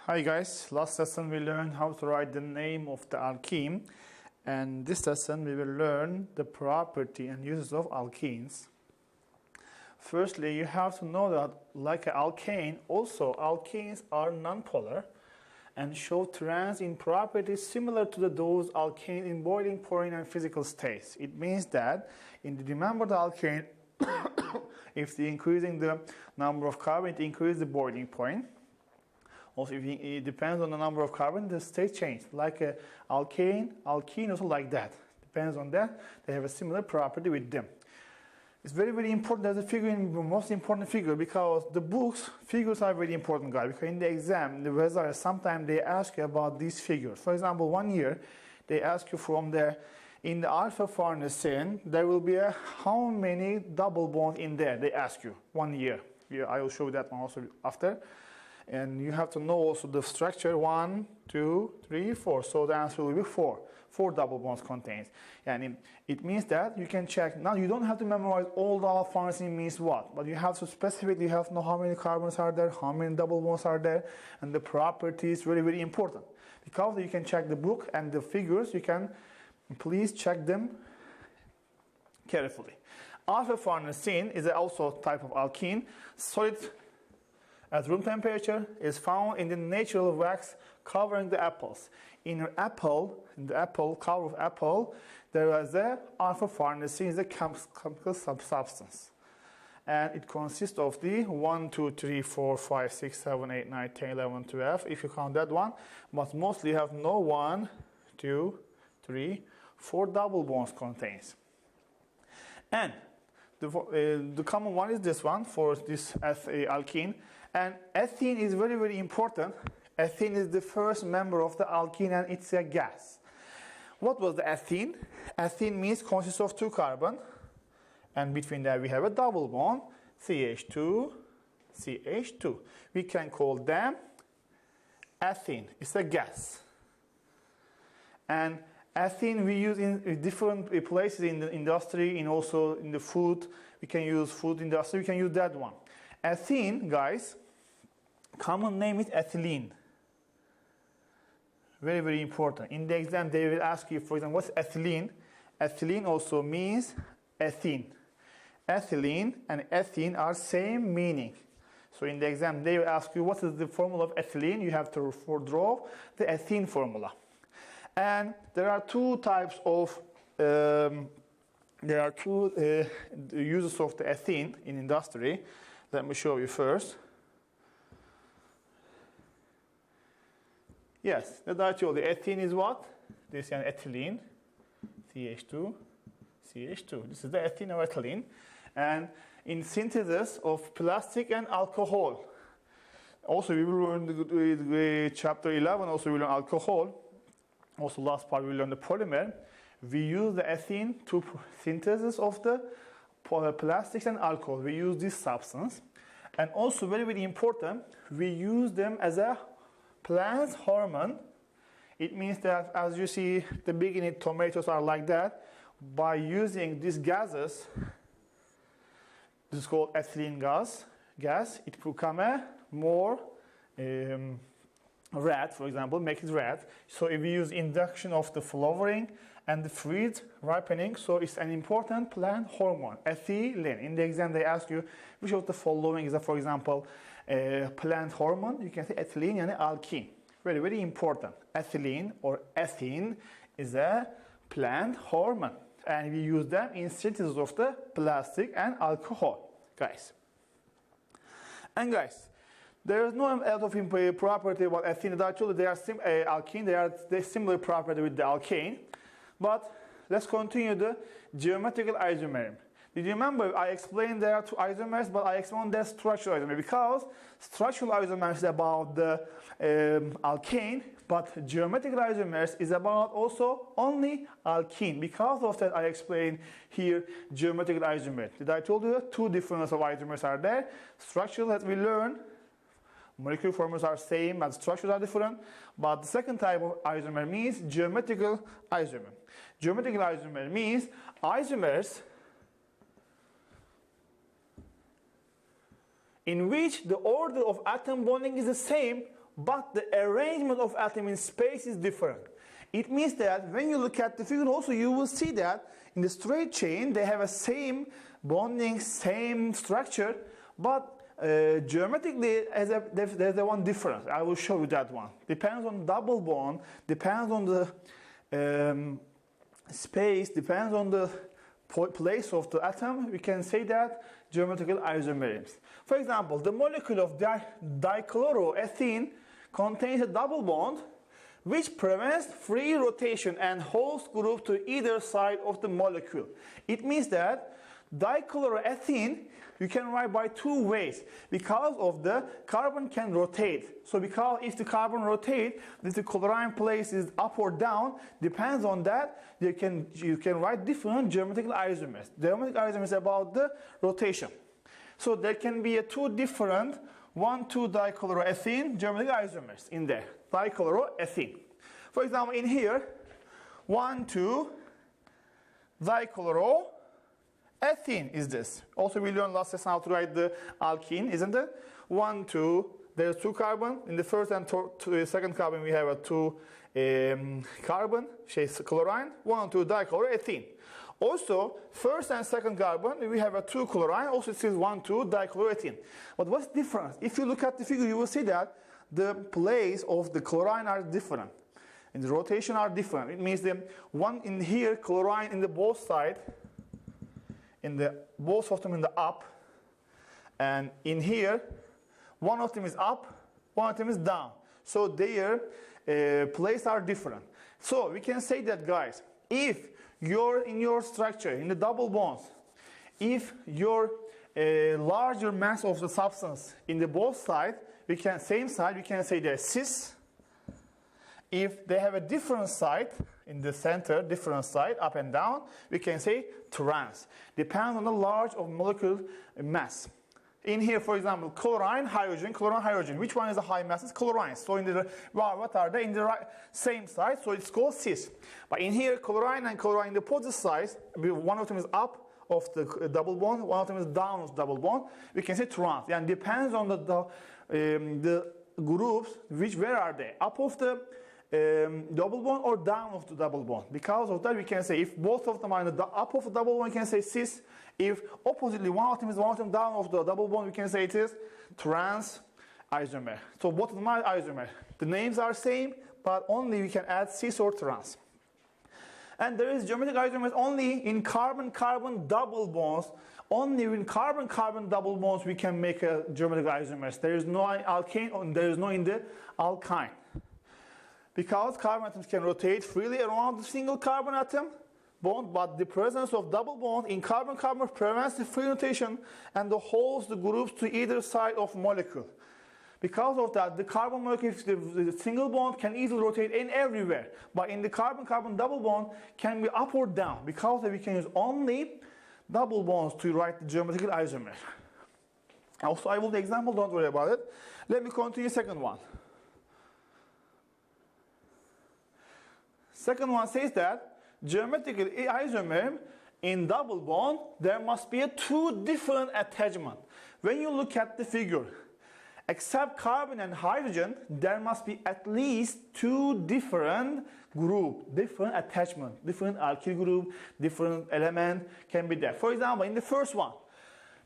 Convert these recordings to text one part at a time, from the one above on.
Hi guys, last lesson we learned how to write the name of the alkene, and this lesson we will learn the property and uses of alkenes. Firstly, you have to know that like an alkane, also alkenes are nonpolar and show trans in properties similar to those alkanes in boiling, pouring and physical states. It means that remember the alkane, if the increasing the number of carbon, it increases the boiling point. Also, if it depends on the number of carbon, the state changes. Like an alkane also like that. Depends on that. They have a similar property with them. It's very, very important. There's a figure, in the most important figure, because the books, figures are very important, guys. Because in the exam, the results, sometimes they ask you about these figures. For example, 1 year, they ask you from there, in the alpha farnesene, there will be how many double bonds in there? They ask you 1 year. Yeah, I will show you that one also after. And you have to know also the structure 1, 2, 3, 4. So the answer will be 4. 4 double bonds contains. And it means that you can check. Now you don't have to memorize all the alpha farnesene means what, but you have to specifically have to know how many carbons are there, how many double bonds are there, and the property is very, very important. Because you can check the book and the figures, you can please check them carefully. Alpha farnesene is also a type of alkene, solid at room temperature, is found in the natural wax covering the apples. In the apple cover of apple, there is a alpha farnesene, is a chemical substance. And it consists of the 1, 2, 3, 4, 5, 6, 7, 8, 9, 10, 11, 12, if you count that one. But mostly you have no 1, 2, 3, 4 double bonds contains. And the common one is this one for this alkene. And ethene is very, very important. Ethene is the first member of the alkene and it's a gas. What was the ethene? Ethene means consists of 2 carbon. And between that we have a double bond, CH2, CH2. We can call them ethene. It's a gas. And ethene we use in different places in the industry, and also in the food. We can use food industry, we can use that one. Ethene, guys, common name is ethylene. Very, very important. In the exam, they will ask you, for example, what's ethylene? Ethylene also means ethene. Ethylene and ethene are same meaning. So in the exam, they will ask you, what is the formula of ethylene? You have to draw the ethene formula. And there are 2 types of, uses of the ethene in industry. Let me show you first. Yes, that I told you. Ethene is what? This is ethylene, CH2, CH2. This is the ethene or ethylene. And in synthesis of plastic and alcohol. Also, we will learn the chapter 11, also we will learn alcohol. Also, last part we will learn the polymer. We use the ethene to synthesis of the plastics and alcohol. We use this substance. And also, very, very important, we use them as a plant hormone. It means that, as you see, the beginning tomatoes are like that. By using these gases, this is called ethylene gas, it become a more red, for example, make it red. So if we use induction of the flowering and the fruit ripening, so it's an important plant hormone, ethylene. In the exam, they ask you which of the following is, for example, plant hormone. You can say ethylene and alkene. Very, very important. Ethylene or ethene is a plant hormone. And we use them in synthesis of the plastic and alcohol, guys. And guys, there is no lot of property about ethene. Actually, they are alkene. They are similar property with the alkane. But let's continue the geometrical isomer. Did you remember I explained there are 2 isomers, but I explained the structural isomer because structural isomers is about the alkane, but geometrical isomers is about also only alkene. Because of that, I explained here geometrical isomer. Did I told you 2 differences of isomers are there? Structural that we learned. Molecular formulas are same, but structures are different. But the second type of isomer means geometrical isomer. Geometrical isomer means isomers in which the order of atom bonding is the same, but the arrangement of atoms in space is different. It means that when you look at the figure also, you will see that in the straight chain they have a same bonding, same structure, but geometrically there's a one difference. I will show you that one. Depends on double bond, depends on the space, depends on the place of the atom. We can say that geometrical isomerism. For example, the molecule of dichloroethene contains a double bond which prevents free rotation and holds group to either side of the molecule. It means that dichloroethene you can write by two ways because of the carbon can rotate. So because if the carbon rotates, if the chlorine place is up or down, depends on that, you can write different geometrical isomers. Geometrical isomers is about the rotation. So there can be two different 1,2-dichloroethene geometrical isomers in there. Dichloroethene. For example, in here, 1,2-dichloroethene is this. Also, we learned last lesson how to write the alkene, isn't it? 1, 2, there's 2 carbon. In the first and second carbon, we have a 2 carbon, chlorine, 1, 2 dichloroethene. Also, first and second carbon, we have a 2 chlorine, also it says 1, 2 dichloroethene. But what's the difference? If you look at the figure, you will see that the place of the chlorine are different. And the rotation are different. It means the one in here, chlorine in the both side, both of them in the up, and in here, one of them is up, one of them is down. So their place are different. So we can say that, guys, if you're in your structure, in the double bonds, if your larger mass of the substance in the both sides, same side, we can say they're cis. If they have a different side in the center, different side, up and down, we can say trans. Depends on the large of molecule mass. In here, for example, chlorine, hydrogen. Which one is the high mass? It's chlorine. So in the what are they in the same side? So it's called cis. But in here, chlorine and chlorine, the opposite sides, one of them is up of the double bond, one of them is down of the double bond. We can say trans. And depends on the groups, where are they? Up of the double bond or down of the double bond. Because of that, we can say if both of them are in the up of the double bond, we can say cis. If oppositely one of them is down of the double bond, we can say it is trans isomer. So both of them are isomer. The names are same, but only we can add cis or trans. And there is geometric isomers only in carbon-carbon double bonds. Only in carbon-carbon double bonds we can make a geometric isomers. There is no alkane, and there is no in the alkyne. Because carbon atoms can rotate freely around the single carbon atom bond, but the presence of double bond in carbon-carbon prevents the free rotation and holds the groups to either side of molecule. Because of that, the carbon molecule, the single bond can easily rotate in everywhere. But in the carbon-carbon double bond can be up or down. Because we can use only double bonds to write the geometrical isomer. Also, I will do example, don't worry about it. Let me continue second one. Second one says that geometrical isomer in double bond, there must be two different attachments. When you look at the figure, except carbon and hydrogen, there must be at least two different groups, different attachment, different alkyl group, different element can be there. For example, in the first one,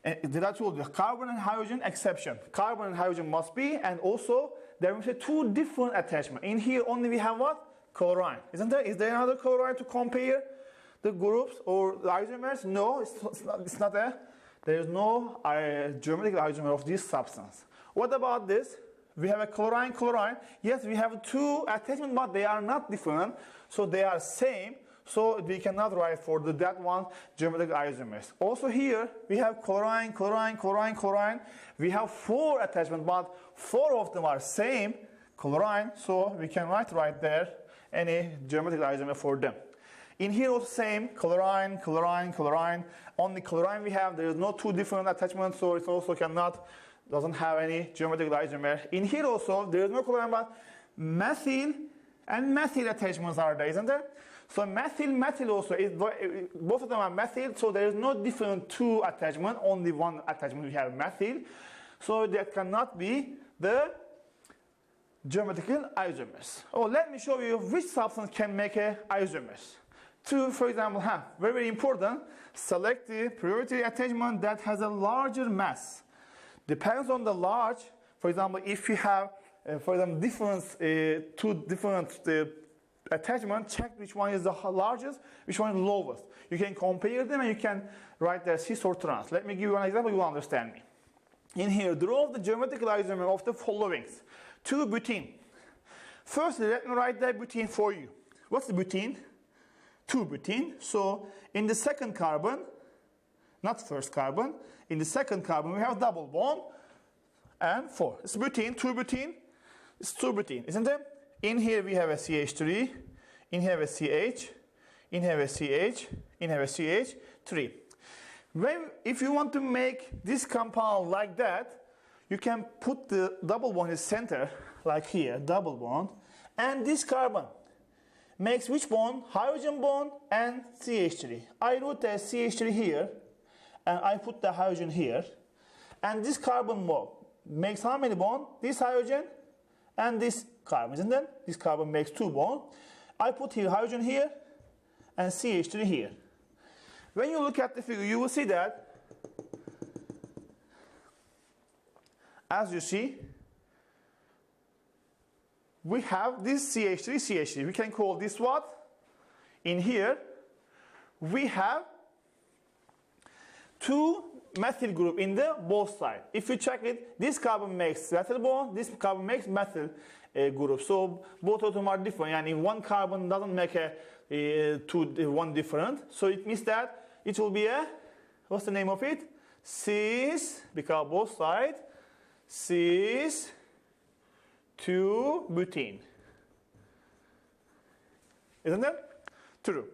did I told you, carbon and hydrogen exception. Carbon and hydrogen must be, and also there must be two different attachments. In here only we have what? Chlorine. Isn't there? Is there another chlorine to compare the groups or the isomers? No, it's not there. There is no geometrical isomer of this substance. What about this? We have a chlorine. Yes, we have two attachments, but they are not different. So they are same. So we cannot write for that one geometrical isomers. Also here, we have chlorine. We have four attachments, but four of them are same chlorine. So we can write right there any geometrical isomer for them. In here also same, chlorine. Only chlorine we have. There is no two different attachments, so it also doesn't have any geometrical isomer. In here also, there is no chlorine, but methyl and methyl attachments are there, isn't there? So methyl also, both of them are methyl, so there is no different two attachment, only one attachment we have methyl. So that cannot be the geometrical isomers. Oh, let me show you which substance can make a isomers. To, for example, have very, very important, select the priority attachment that has a larger mass. Depends on the large. For example, if you have, for example, two different attachments, check which one is the largest, which one is the lowest. You can compare them and you can write their cis or trans. Let me give you an example, you will understand me. In here, draw the geometrical isomer of the following. 2-butene. Firstly, let me write that butene for you. What's the butene? 2-butene. So, in the second carbon, not first carbon, in the second carbon we have double bond and 4. It's butene, 2-butene, it's 2-butene, isn't it? In here we have a CH3, in here a CH, in here a CH, in here a CH3. If you want to make this compound like that, you can put the double bond in the center, like here, double bond, and this carbon makes which bond? Hydrogen bond and CH3. I wrote the CH3 here, and I put the hydrogen here, and this carbon makes how many bonds? This hydrogen and this carbon, isn't it? This carbon makes 2 bonds. I put here hydrogen here and CH3 here. When you look at the figure, you will see that, as you see, we have this CH3, CH3. We can call this what? In here, we have 2 methyl group in the both sides. If you check it, this carbon makes methyl bond, this carbon makes methyl group. So both of them are different. And one carbon doesn't make one different. So it means that it will be a, what's the name of it? Cis, because both sides, cis 2-butene. Isn't it? True.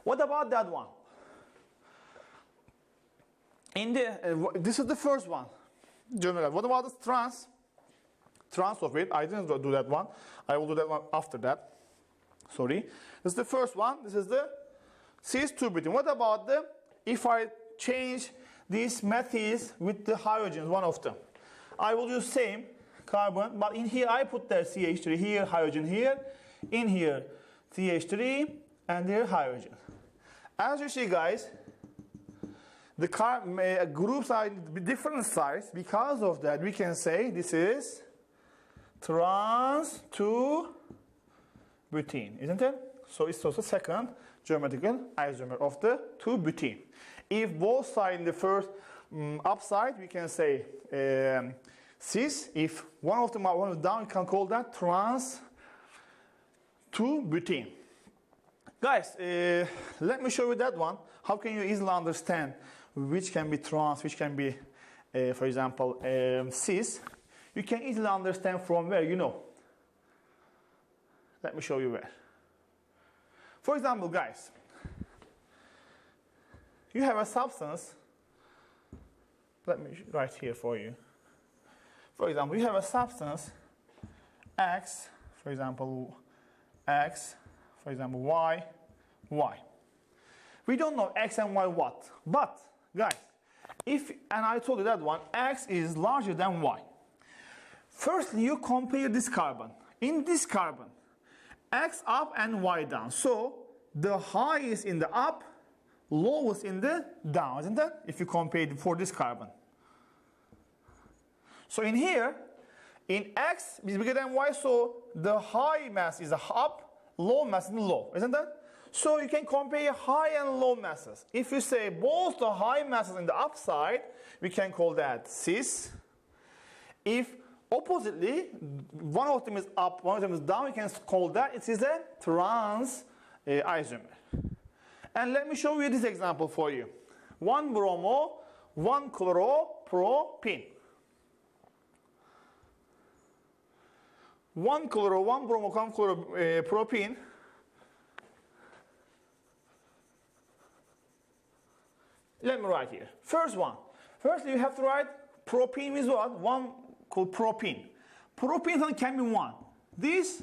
What about that one? In the, this is the first one. What about the trans? Trans of it. I didn't do that one. I will do that one after that. Sorry. This is the first one. This is the cis 2-butene. What about the, if I change these methyls with the hydrogens, one of them? I will use same carbon, but in here I put the CH3 here, hydrogen here, in here CH3, and here hydrogen. As you see, guys, the groups are different size. Because of that, we can say this is trans 2-butene, isn't it? So it's also second geometrical isomer of the 2-butene. If both sides in the first upside, we can say cis. If one of them are one of down, you can call that trans 2-butene. Guys, let me show you that one. How can you easily understand which can be trans, which can be, for example, cis? You can easily understand from where, you know. Let me show you where. For example, guys, you have a substance. Let me write here for you. For example, you have a substance X, for example, X, for example, Y, Y. We don't know X and Y what, but guys, if, and I told you that one, X is larger than Y. Firstly, you compare this carbon. In this carbon, X up and Y down. So the high is in the up, lowest in the down, isn't it? If you compare it for this carbon. So in here, in X is bigger than Y, so the high mass is up, low mass is low, isn't it? So you can compare high and low masses. If you say both the high masses in the upside, we can call that cis. If oppositely, one of them is up, one of them is down, we can call that it is a trans isomer. And let me show you this example for you. 1 bromo, 1 chloropropene. 1 chloro, 1 bromo, 1 chloropropene. Let me write here. First one. Firstly, you have to write propene is what? 1 called propene. Propene can be 1. This,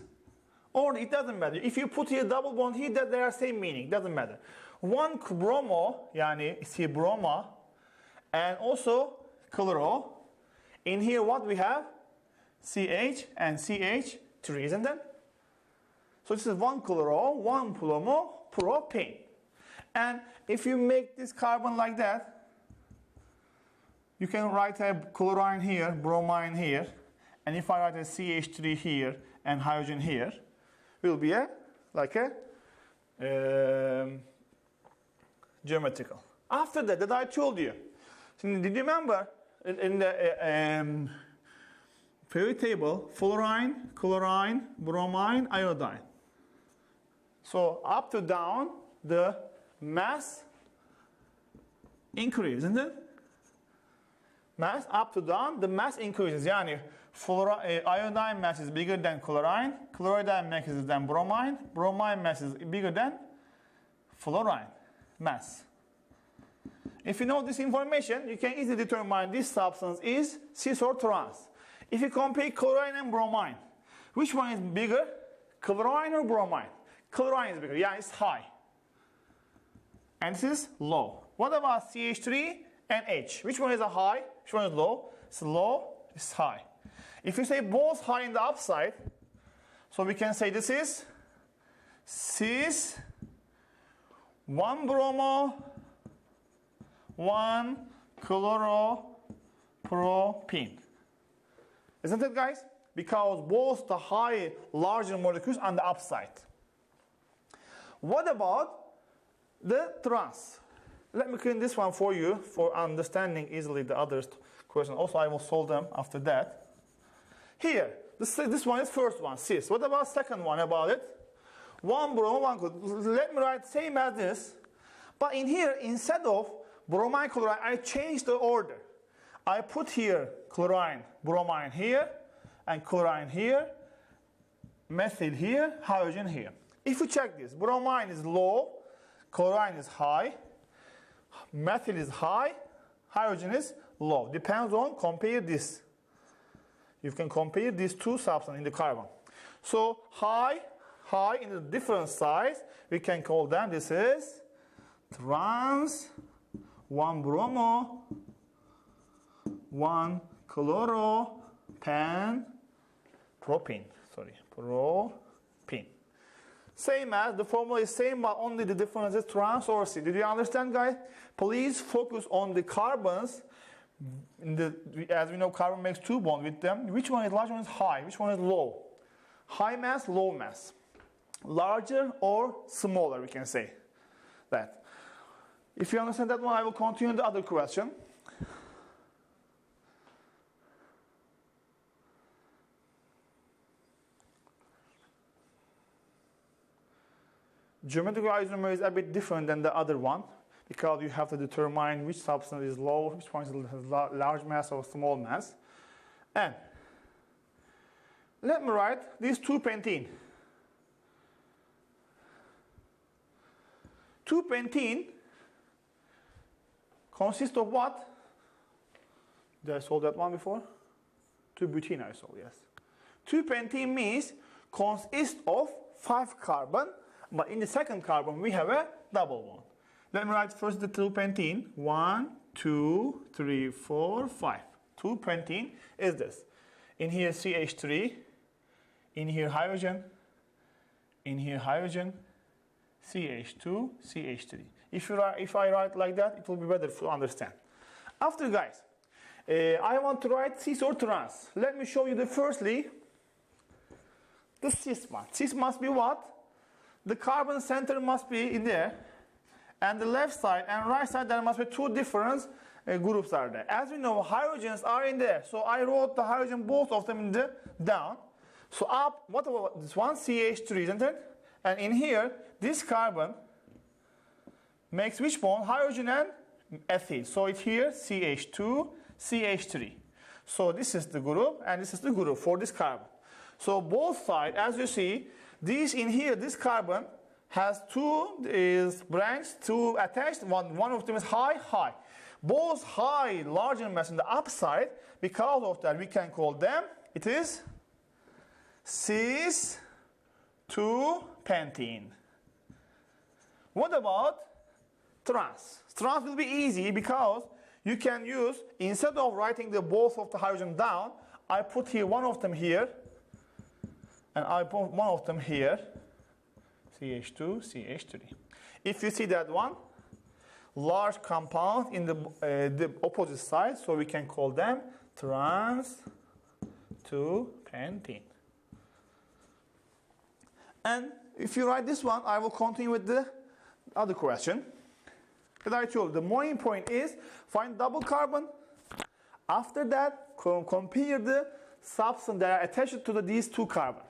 or it doesn't matter. If you put here double bond here, that they are same meaning. Doesn't matter. 1 bromo, yani it's here broma, and also chloro. In here what we have? CH and CH3, isn't it? So this is one chloro, one bromo, propane. And if you make this carbon like that, you can write a chlorine here, bromine here, and if I write a CH3 here and hydrogen here, it will be like a geometrical. After that I told you. So did you remember in the periodic table, fluorine, chlorine, bromine, iodine. So up to down, the mass increases, isn't it? Mass up to down, the mass increases. Yani iodine mass is bigger than chlorine, chlorine mass is than bromine, bromine mass is bigger than fluorine mass. If you know this information, you can easily determine this substance is cis or trans. If you compare chlorine and bromine, which one is bigger, chlorine or bromine? Chlorine is bigger, yeah, it's high. And this is low. What about CH3 and H? Which one is a high? Which one is low? It's low, it's high. If you say both high in the upside, so we can say this is cis, one bromo, one chloropropene. Isn't it, guys? Because both the high, larger molecules on the upside. What about the trans? Let me clean this one for you for understanding easily the other question. Also, I will solve them after that. Here, this one is first one, cis. What about second one about it? One bromo, one chlorine. Let me write same as this. But in here, instead of bromine, chlorine, I changed the order. I put here chlorine, bromine here, and chlorine here, methyl here, hydrogen here. If you check this, bromine is low, chlorine is high, methyl is high, hydrogen is low. Depends on, compare this. You can compare these two substances in the carbon. So high in a different size, we can call them, this is trans, one bromo, one chloropropene. Same as the formula is same, but only the difference is trans or C. Did you understand, guys? Please focus on the carbons. As we know, carbon makes two bonds with them. Which one is large, one is high? Which one is low? High mass, low mass. Larger or smaller, we can say that. If you understand that one, I will continue the other question. Geometrical isomer is a bit different than the other one because you have to determine which substance is low, which one has large mass or small mass. And let me write these 2-pentene. 2-pentene consists of what? Did I solve that one before? 2-butene I solved, yes. 2-pentene means consists of 5 carbon. But in the second carbon, we have a double bond. Let me write first the 2-pentene. 1, 2, 3, 4, 5. 2-pentene is this. In here, CH3. In here, hydrogen. In here, hydrogen. CH2, CH3. If I write like that, it will be better to understand. After, guys, I want to write cis or trans. Let me show you firstly, the cis one. Cis must be what? The carbon center must be in there, and the left side and right side there must be two different groups are there. As we know, hydrogens are in there, so I wrote the hydrogen, both of them in the down. So up, what about this one? CH3, isn't it? And in here, this carbon makes which bond? Hydrogen and ethyl. So it's here CH2, CH3. So this is the group, and this is the group for this carbon. So both sides, as you see, these in here, this carbon has two branches, two attached. One of them is high. Both high, larger mass in the upside. Because of that, we can call them, it is cis 2-pentene. What about trans? Trans will be easy because you can use, instead of writing the both of the hydrogen down, I put here one of them here, and I put one of them here, CH2, CH3. If you see that one, large compound in the opposite side, so we can call them trans 2-pentene. And if you write this one, I will continue with the other question. As I told you, the main point is find double carbon. After that, compare the substance that are attached to these two carbons.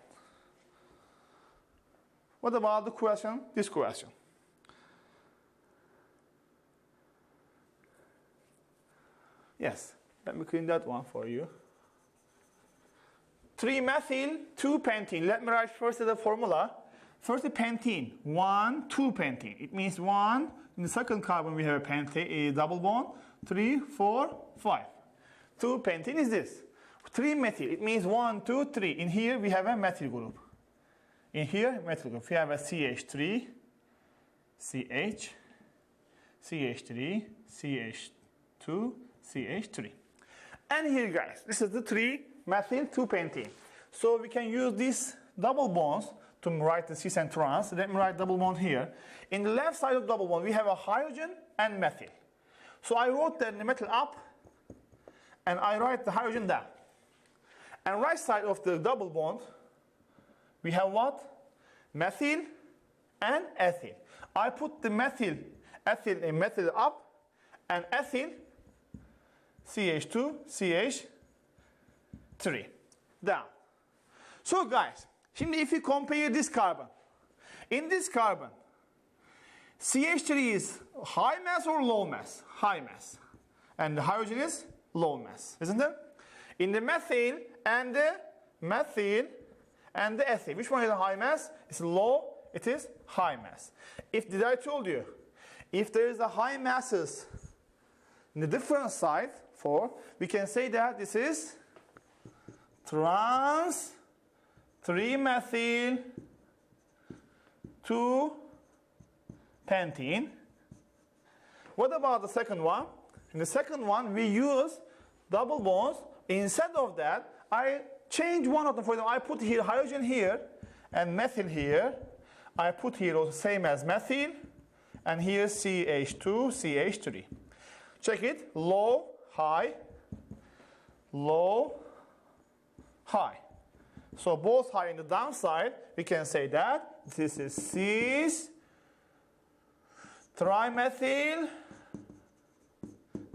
What about the question? This question. Yes, let me clean that one for you. 3-methyl, 2-pentene. Let me write first the formula. First the pentene, 1,2-pentene. It means 1, in the second carbon we have a pentene, a double bond, 3, 4, 5. 2-pentene is this. 3-methyl, it means 1, 2, 3. In here we have a methyl group. In here, methyl group, we have a CH3, CH, CH3, CH2, CH3. And here guys, this is the 3-methyl 2-pentene. So we can use these double bonds to write the cis and trans. Let me write double bond here. In the left side of double bond, we have a hydrogen and methyl. So I wrote the methyl up, and I write the hydrogen down. And right side of the double bond, we have what? Methyl and ethyl. I put the methyl, ethyl, and methyl up, and ethyl, CH2, CH3, down. So guys, if you compare this carbon, in this carbon, CH3 is high mass or low mass? High mass. And the hydrogen is low mass, isn't it? In the methyl and the ethyl, which one is a high mass? It's low, it is high mass. Did I told you, if there is a high masses in the different side, we can say that this is trans 3-methyl 2-pentene. What about the second one? In the second one, we use double bonds. Instead of that, I change one of them. For example, I put here hydrogen here and methyl here. I put here also same as methyl, and here CH2, CH3. Check it. Low, high, low, high. So both high in the downside, we can say that this is cis trimethyl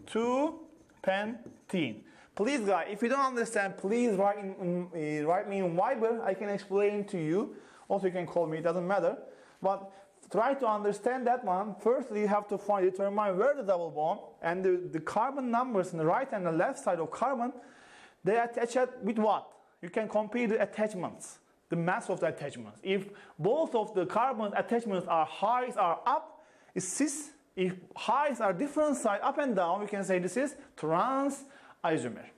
2-pentene. Please guys, if you don't understand, please write me in Viber. I can explain to you. Also you can call me, it doesn't matter. But try to understand that one. Firstly, you have to determine where the double bond and the carbon numbers on the right and the left side of carbon, they are attached with what? You can compare the attachments, the mass of the attachments. If both of the carbon attachments are highs are up, it's cis. If highs are different side up and down, we can say this is trans isomer.